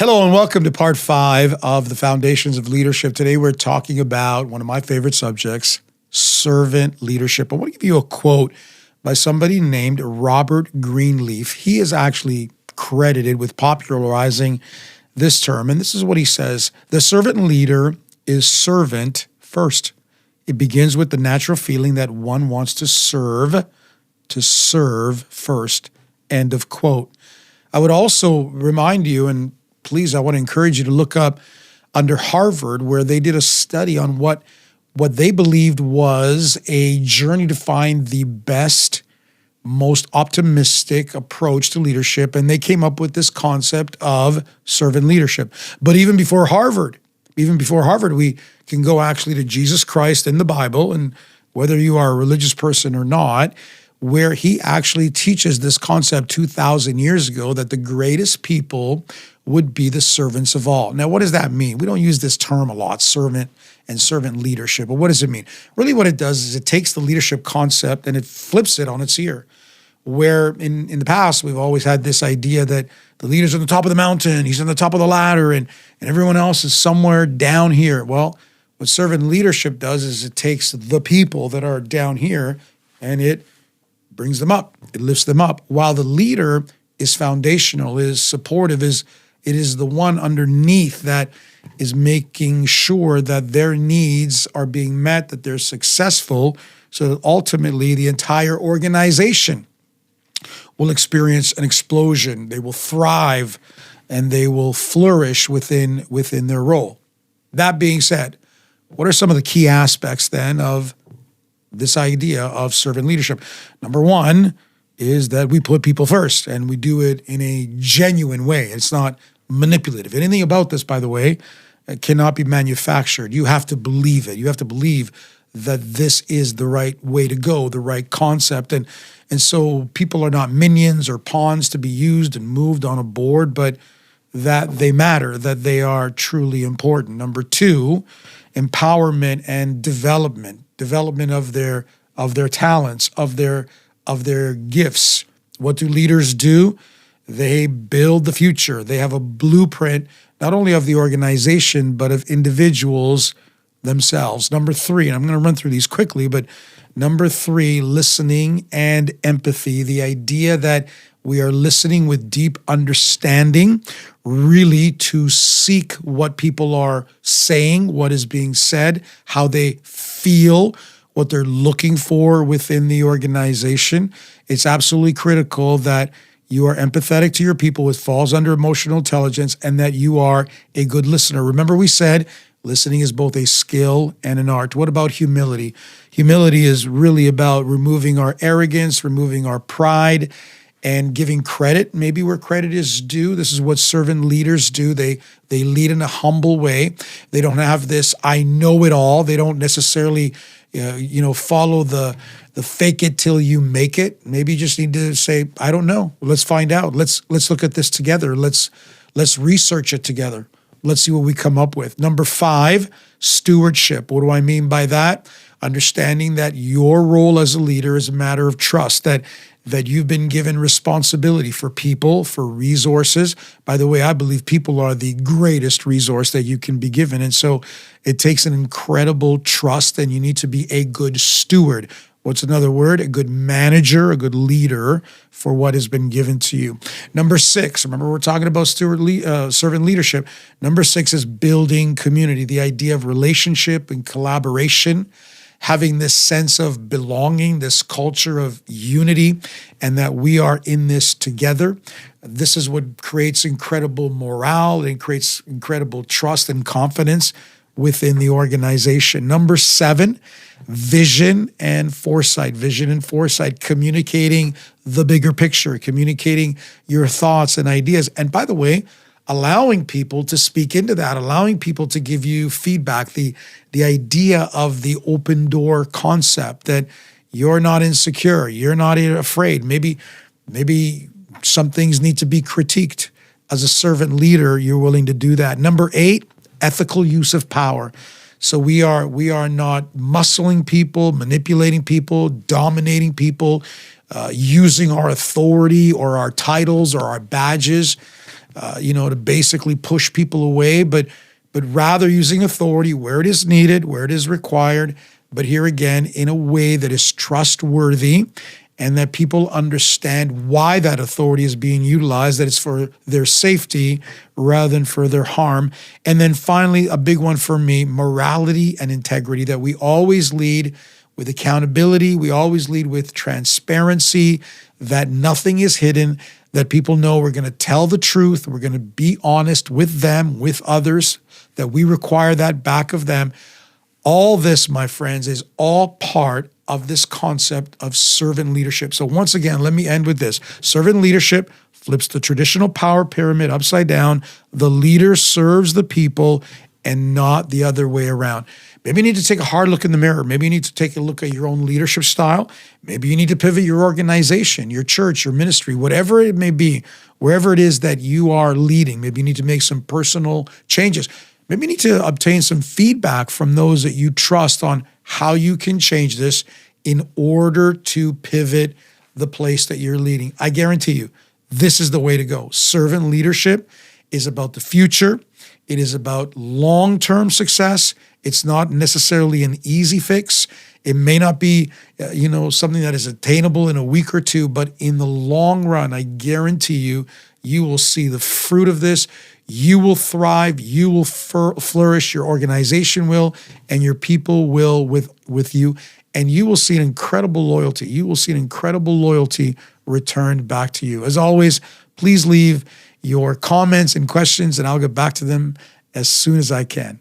Hello and welcome to part 5 of the Foundations of Leadership. Today we're talking about one of my favorite subjects, servant leadership. I want to give you a quote by somebody named Robert Greenleaf. He is actually credited with popularizing this term, and this is what he says. The servant leader is servant first. It begins with the natural feeling that one wants to serve first. End of quote. I would also remind you, and please, I want to encourage you to look up under Harvard, where they did a study on what they believed was a journey to find the best, most optimistic approach to leadership. And they came up with this concept of servant leadership. But even before Harvard, we can go actually to Jesus Christ in the Bible, and whether you are a religious person or not, where he actually teaches this concept 2,000 years ago that the greatest people would be the servants of all. Now, what does that mean? We don't use this term a lot, servant and servant leadership, but what does it mean? Really what it does is it takes the leadership concept and it flips it on its ear. Where in the past, we've always had this idea that the leader's on the top of the mountain, he's on the top of the ladder, and everyone else is somewhere down here. Well, what servant leadership does is it takes the people that are down here and it brings them up, it lifts them up. While the leader is foundational, is supportive, it is the one underneath that is making sure that their needs are being met, that they're successful, so that ultimately the entire organization will experience an explosion. They will thrive and they will flourish within their role. That being said, what are some of the key aspects then of this idea of servant leadership? Number one is that we put people first, and we do it in a genuine way. It's not manipulative. Anything about this, by the way, cannot be manufactured. You have to believe it. You have to believe that this is the right way to go, the right concept. And so people are not minions or pawns to be used and moved on a board, but that they matter, that they are truly important. Number two, empowerment and development of their talents, of their gifts. What do leaders do? They build the future. They have a blueprint, not only of the organization, but of individuals themselves. Number three, and I'm going to run through these quickly, but number three, listening and empathy. The idea that we are listening with deep understanding, really to seek what people are saying, what is being said, how they feel, what they're looking for within the organization. It's absolutely critical that you are empathetic to your people, which falls under emotional intelligence, and that you are a good listener. Remember, we said listening is both a skill and an art. What about humility? Humility is really about removing our arrogance, removing our pride, and giving credit maybe where credit is due. This is what servant leaders do. They lead in a humble way. They don't have this I know it all. They don't necessarily follow the fake it till you make it. Maybe you just need to say, I don't know. Let's find out. Let's look at this together. Let's research it together. Let's see what we come up with. Number 5, stewardship. What do I mean by that? Understanding that your role as a leader is a matter of trust, that you've been given responsibility for people, for resources. By the way, I believe people are the greatest resource that you can be given. And so it takes an incredible trust, and you need to be a good steward. What's another word? A good manager, a good leader for what has been given to you. Number 6, remember we're talking about servant leadership. Number 6 is building community, the idea of relationship and collaboration, having this sense of belonging, this culture of unity, and that we are in this together. This is what creates incredible morale and creates incredible trust and confidence within the organization. Number 7, vision and foresight. Vision and foresight, communicating the bigger picture, communicating your thoughts and ideas. And by the way, allowing people to speak into that, allowing people to give you feedback, the idea of the open door concept, that you're not insecure, you're not afraid. Maybe some things need to be critiqued. As a servant leader, you're willing to do that. Number 8, ethical use of power. So we are not muscling people, manipulating people, dominating people, using our authority or our titles or our badges to basically push people away, but rather using authority where it is needed, where it is required, but here again, in a way that is trustworthy and that people understand why that authority is being utilized, that it's for their safety rather than for their harm. And then finally, a big one for me, morality and integrity, that we always lead with accountability, we always lead with transparency, that nothing is hidden, that people know we're going to tell the truth, we're going to be honest with them, with others, that we require that back of them. All this, my friends, is all part of this concept of servant leadership. So once again, let me end with this. Servant leadership flips the traditional power pyramid upside down. The leader serves the people and not the other way around. Maybe you need to take a hard look in the mirror. Maybe you need to take a look at your own leadership style. Maybe you need to pivot your organization, your church, your ministry, whatever it may be, wherever it is that you are leading. Maybe you need to make some personal changes. Maybe you need to obtain some feedback from those that you trust on how you can change this in order to pivot the place that you're leading. I guarantee you, this is the way to go. Servant leadership is about the future. It is about long-term success. It's not necessarily an easy fix. It may not be, something that is attainable in a week or two, but in the long run, I guarantee you, you will see the fruit of this. You will thrive. You will flourish. Your organization will, and your people will with you. And you will see an incredible loyalty. You will see an incredible loyalty returned back to you. As always, please leave your comments and questions, and I'll get back to them as soon as I can.